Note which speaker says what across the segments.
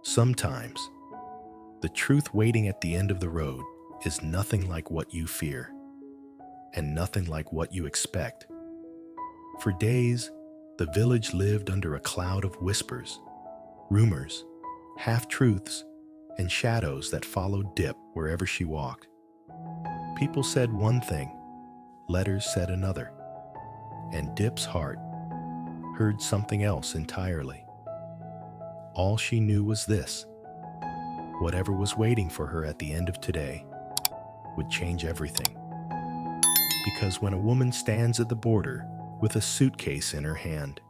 Speaker 1: Sometimes, the truth waiting at the end of the road is nothing like what you fear, and nothing like what you expect. For days, the village lived under a cloud of whispers, rumors, half-truths, and shadows that followed Diep wherever she walked. People said one thing, letters said another, and Diep's heart heard something else entirely. All she knew was this: whatever was waiting for her at the end of today would change everything. Because when a woman stands at the border with a suitcase in her hand,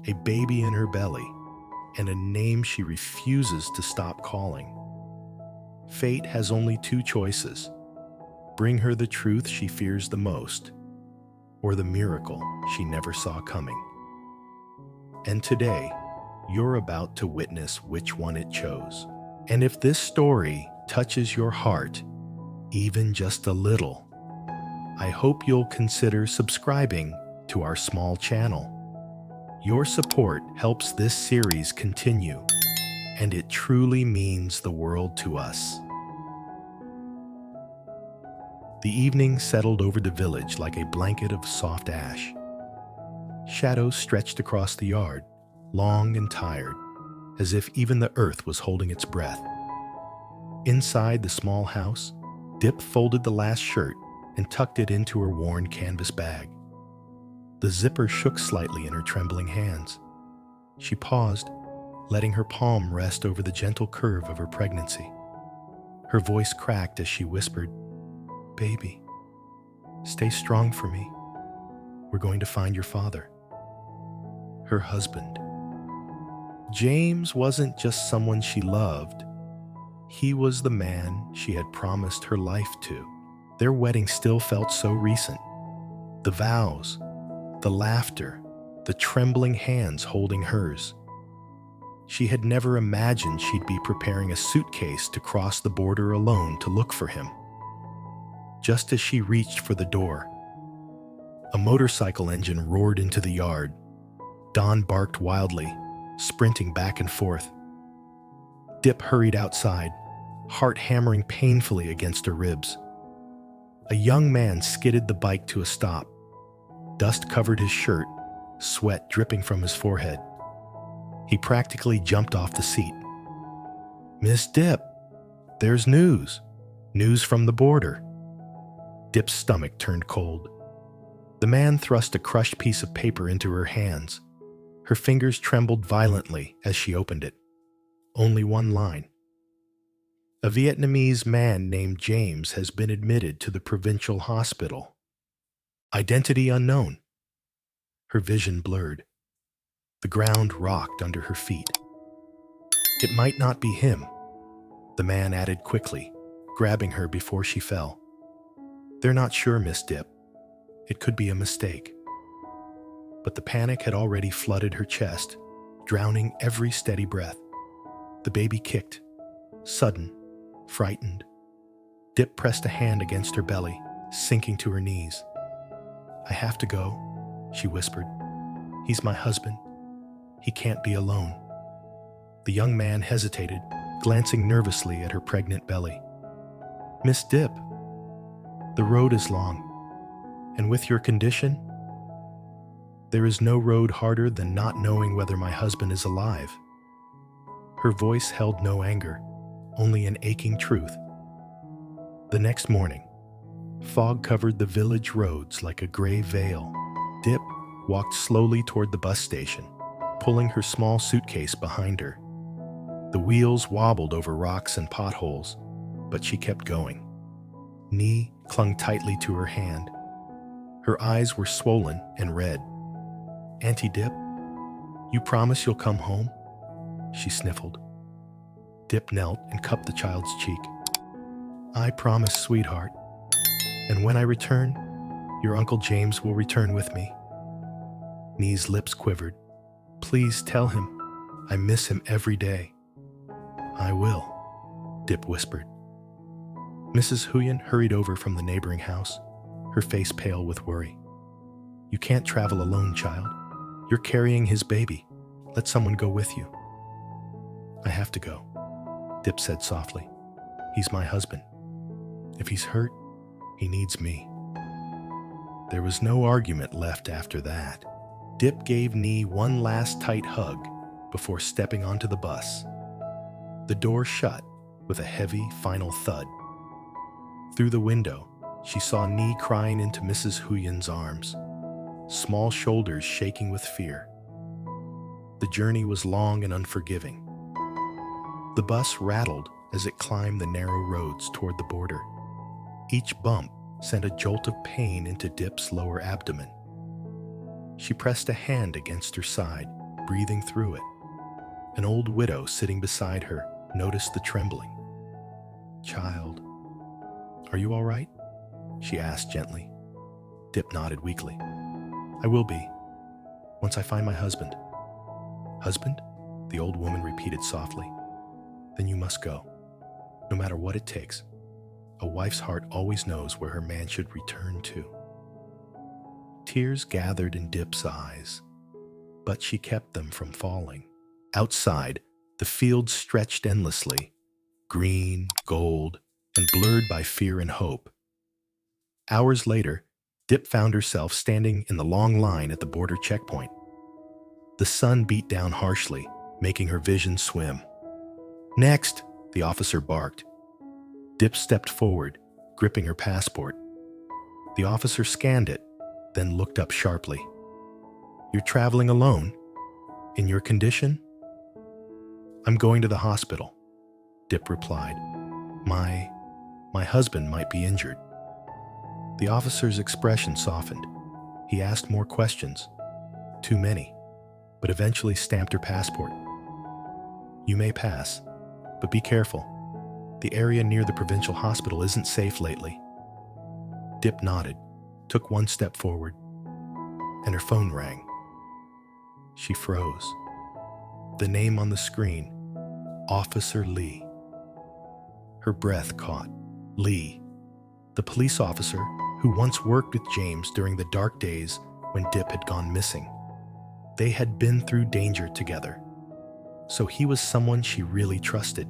Speaker 1: a baby in her belly, and a name she refuses to stop calling, fate has only two choices: bring her the truth she fears the most, or the miracle she never saw coming. And today, you're about to witness which one it chose. And if this story touches your heart, even just a little, I hope you'll consider subscribing to our small channel. Your support helps this series continue, and it truly means the world to us. The evening settled over the village like a blanket of soft ash. Shadows stretched across the yard, long and tired, as if even the earth was holding its breath. Inside the small house, Diep folded the last shirt and tucked it into her worn canvas bag. The zipper shook slightly in her trembling hands. She paused, letting her palm rest over the gentle curve of her pregnancy. Her voice cracked as she whispered, "Baby, stay strong for me. We're going to find your father." Her husband. James wasn't just someone she loved. He was the man she had promised her life to. Their wedding still felt so recent. The vows, the laughter, the trembling hands holding hers. She had never imagined she'd be preparing a suitcase to cross the border alone to look for him. Just as she reached for the door, a motorcycle engine roared into the yard. Dawn barked wildly, sprinting back and forth. Diep hurried outside, heart hammering painfully against her ribs. A young man skidded the bike to a stop. Dust covered his shirt, sweat dripping from his forehead. He practically jumped off the seat. "Miss Diep, there's news. News from the border." Diep's stomach turned cold. The man thrust a crushed piece of paper into her hands. Her fingers trembled violently as she opened it. Only one line. "A Vietnamese man named James has been admitted to the provincial hospital. Identity unknown." Her vision blurred. The ground rocked under her feet. "It might not be him," the man added quickly, grabbing her before she fell. "They're not sure, Miss Diep. It could be a mistake." But the panic had already flooded her chest, drowning every steady breath. The baby kicked, sudden, frightened. Diep pressed a hand against her belly, sinking to her knees. "I have to go," she whispered. "He's my husband. He can't be alone." The young man hesitated, glancing nervously at her pregnant belly. "Miss Diep, the road is long, and with your condition, there is no road harder than not knowing whether my husband is alive." Her voice held no anger, only an aching truth. The next morning, fog covered the village roads like a gray veil. Diep walked slowly toward the bus station, pulling her small suitcase behind her. The wheels wobbled over rocks and potholes, but she kept going. Knee clung tightly to her hand. Her eyes were swollen and red. "Auntie Diep, you promise you'll come home?" she sniffled. Diep knelt and cupped the child's cheek. "I promise, sweetheart. And when I return, your Uncle James will return with me." Nee's lips quivered. "Please tell him I miss him every day." "I will," Diep whispered. Mrs. Huyen hurried over from the neighboring house, her face pale with worry. "You can't travel alone, child. You're carrying his baby. Let someone go with you." "I have to go," Dip said softly. He's my husband. If he's hurt, he needs me. There was no argument left after that. Dip gave Nee one last tight hug before stepping onto the bus. The door shut with a heavy final thud. Through the window, she saw Nee crying into Mrs. Huyen's arms, small shoulders shaking with fear. The journey was long and unforgiving. The bus rattled as it climbed the narrow roads toward the border. Each bump sent a jolt of pain into Dip's lower abdomen. She pressed a hand against her side, breathing through it. An old widow sitting beside her noticed the trembling. "Child, are you all right?" she asked gently. Dip nodded weakly. "I will be, once I find my husband." "Husband?" the old woman repeated softly. "Then you must go, no matter what it takes. A wife's heart always knows where her man should return to." Tears gathered in Dip's eyes, but she kept them from falling. Outside, the fields stretched endlessly, green, gold, and blurred by fear and hope. Hours later, Dip found herself standing in the long line at the border checkpoint. The sun beat down harshly, making her vision swim. "Next!" the officer barked. Dip stepped forward, gripping her passport. The officer scanned it, then looked up sharply. "You're traveling alone? In your condition?" "I'm going to the hospital," Dip replied. My husband might be injured." The officer's expression softened. He asked more questions. Too many, but eventually stamped her passport. "You may pass, but be careful. The area near the provincial hospital isn't safe lately." Dip nodded, took one step forward, and her phone rang. She froze. The name on the screen, Officer Lee. Her breath caught. Lee, the police officer who once worked with James during the dark days when Dip had gone missing. They had been through danger together, so he was someone she really trusted.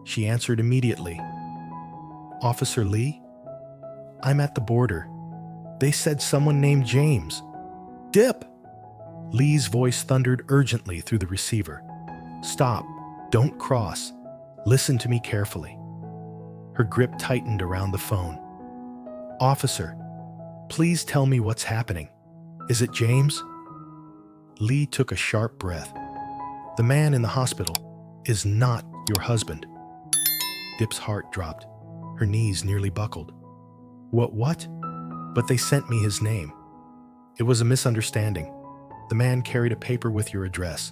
Speaker 1: She answered immediately. "Officer Lee? I'm at the border. They said someone named James." "Dip!" Lee's voice thundered urgently through the receiver. "Stop. Don't cross. Listen to me carefully." Her grip tightened around the phone. "Officer, please tell me what's happening. Is it James?" Lee took a sharp breath. "The man in the hospital is not your husband." Dip's heart dropped. Her knees nearly buckled. What? But they sent me his name. It was a misunderstanding. The man carried a paper with your address,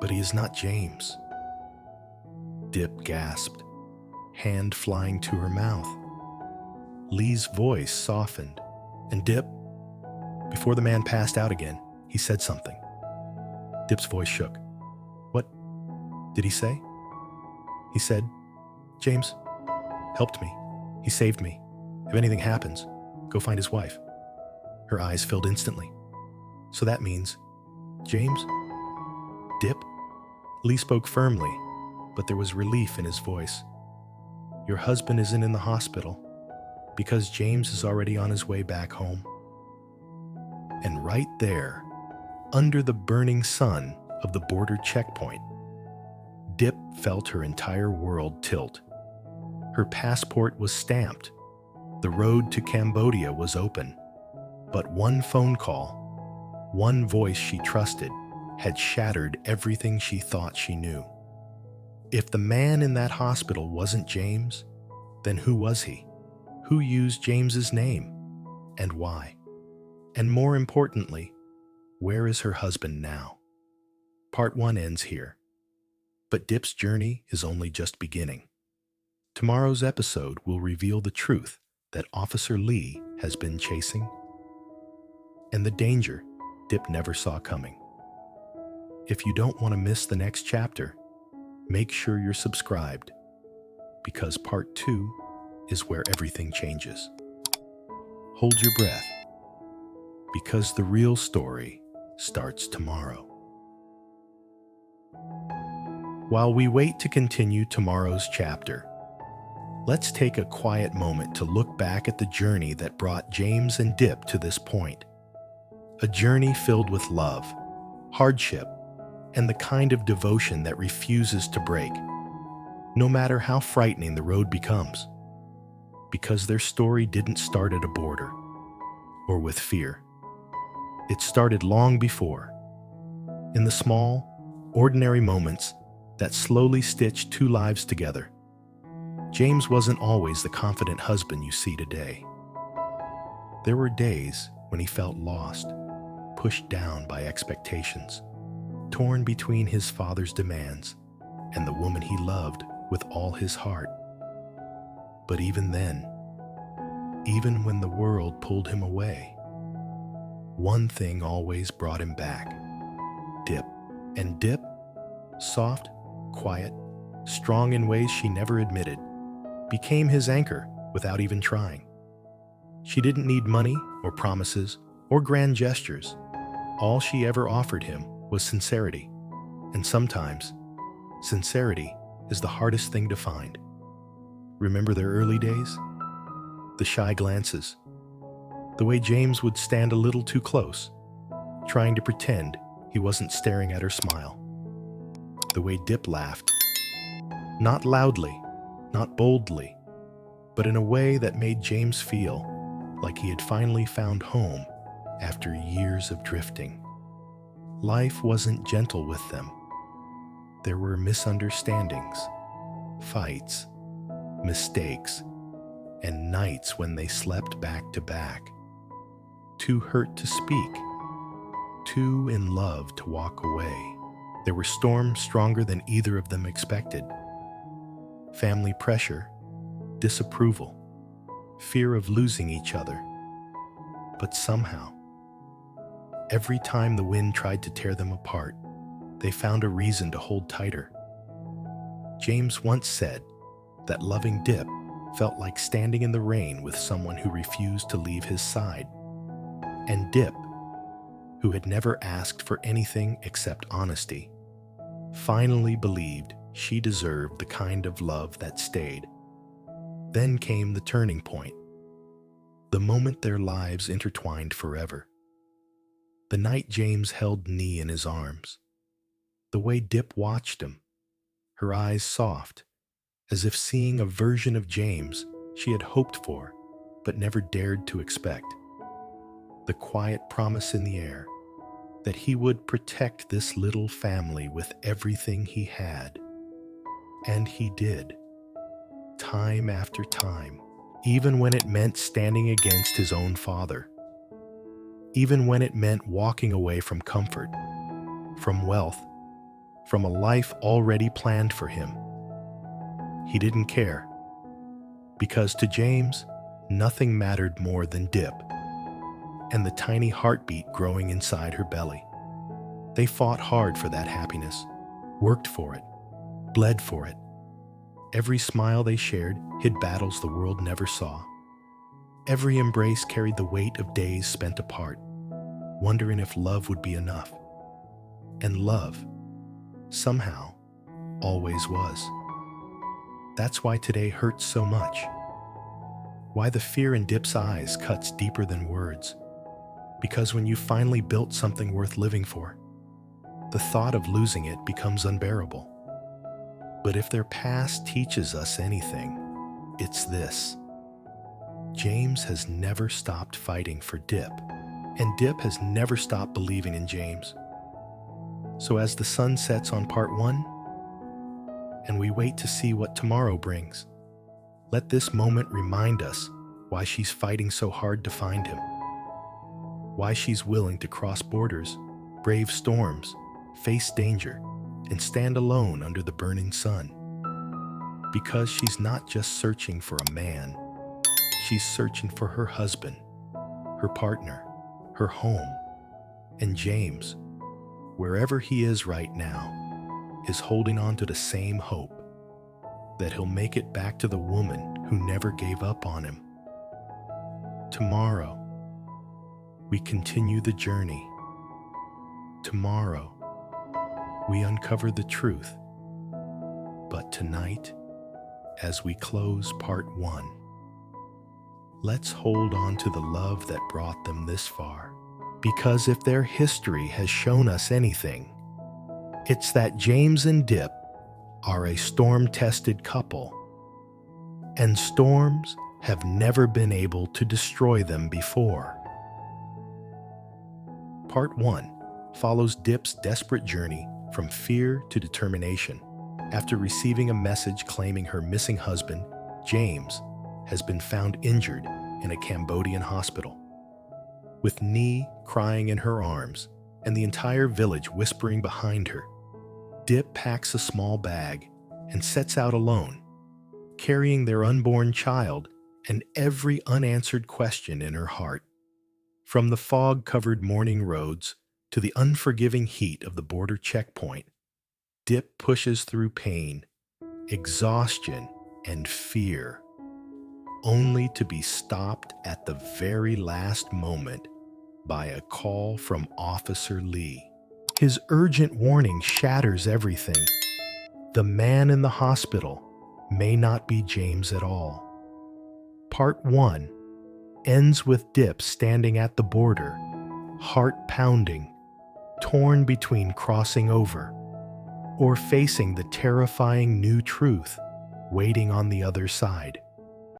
Speaker 1: but he is not James." Dip gasped, hand flying to her mouth. Lee's voice softened, and Dip, before the man passed out again, he said something. Dip's voice shook. "What did he say?" "He said, James helped me. He saved me. If anything happens, go find his wife." Her eyes filled instantly. "So that means James?" "Dip?" Lee spoke firmly, but there was relief in his voice. "Your husband isn't in the hospital because James is already on his way back home." And right there, under the burning sun of the border checkpoint, Dip felt her entire world tilt. Her passport was stamped. The road to Cambodia was open. But one phone call, one voice she trusted, had shattered everything she thought she knew. If the man in that hospital wasn't James, then who was he? Who used James's name? And why? And more importantly, where is her husband now? Part 1 ends here. But Dip's journey is only just beginning. Tomorrow's episode will reveal the truth that Officer Lee has been chasing and the danger Dip never saw coming. If you don't want to miss the next chapter, make sure you're subscribed, because Part 2 is where everything changes. Hold your breath, because the real story starts tomorrow. While we wait to continue tomorrow's chapter, let's take a quiet moment to look back at the journey that brought James and Diep to this point. A journey filled with love, hardship, and the kind of devotion that refuses to break, no matter how frightening the road becomes. Because their story didn't start at a border or with fear. It started long before, in the small, ordinary moments that slowly stitched two lives together. James wasn't always the confident husband you see today. There were days when he felt lost, pushed down by expectations, torn between his father's demands and the woman he loved with all his heart. But even then, even when the world pulled him away, one thing always brought him back: Diep. And Diep, soft, quiet, strong in ways she never admitted, became his anchor without even trying. She didn't need money or promises or grand gestures. All she ever offered him was sincerity. And sometimes, sincerity is the hardest thing to find. Remember their early days? The shy glances. The way James would stand a little too close, trying to pretend he wasn't staring at her smile. The way Diep laughed. Not loudly, not boldly, but in a way that made James feel like he had finally found home after years of drifting. Life wasn't gentle with them. There were misunderstandings, fights, mistakes, and nights when they slept back to back. Too hurt to speak, too in love to walk away. There were storms stronger than either of them expected. Family pressure, disapproval, fear of losing each other. But somehow, every time the wind tried to tear them apart, they found a reason to hold tighter. James once said that loving Diep felt like standing in the rain with someone who refused to leave his side. And Diep, who had never asked for anything except honesty, finally believed she deserved the kind of love that stayed. Then came the turning point, the moment their lives intertwined forever. The night James held Nee in his arms, the way Diep watched him, her eyes soft, as if seeing a version of James she had hoped for but never dared to expect. The quiet promise in the air that he would protect this little family with everything he had. And he did, time after time, even when it meant standing against his own father, even when it meant walking away from comfort, from wealth, from a life already planned for him. He didn't care, because to James, nothing mattered more than Diep and the tiny heartbeat growing inside her belly. They fought hard for that happiness, worked for it, bled for it. Every smile they shared hid battles the world never saw. Every embrace carried the weight of days spent apart, wondering if love would be enough. And love, somehow, always was. That's why today hurts so much. Why the fear in Diep's eyes cuts deeper than words. Because when you finally built something worth living for, the thought of losing it becomes unbearable. But if their past teaches us anything, it's this. James has never stopped fighting for Diep, and Diep has never stopped believing in James. So as the sun sets on part 1, and we wait to see what tomorrow brings, let this moment remind us why she's fighting so hard to find him. Why she's willing to cross borders, brave storms, face danger, and stand alone under the burning sun. Because she's not just searching for a man, she's searching for her husband, her partner, her home. And James, wherever he is right now, is holding on to the same hope that he'll make it back to the woman who never gave up on him. Tomorrow, we continue the journey. Tomorrow, we uncover the truth But tonight, as we close part 1, let's hold on to the love that brought them this far. Because if their history has shown us anything, it's that James and Diep are a storm-tested couple, and storms have never been able to destroy them before. Part 1 follows Diep's desperate journey from fear to determination after receiving a message claiming her missing husband, James, has been found injured in a Cambodian hospital. With Nhi crying in her arms and the entire village whispering behind her, Diep packs a small bag and sets out alone, carrying their unborn child and every unanswered question in her heart. From the fog-covered morning roads to the unforgiving heat of the border checkpoint, Diep pushes through pain, exhaustion, and fear, only to be stopped at the very last moment by a call from Officer Lee. His urgent warning shatters everything. The man in the hospital may not be James at all. Part 1 ends with Diep standing at the border, heart pounding, torn between crossing over or facing the terrifying new truth waiting on the other side.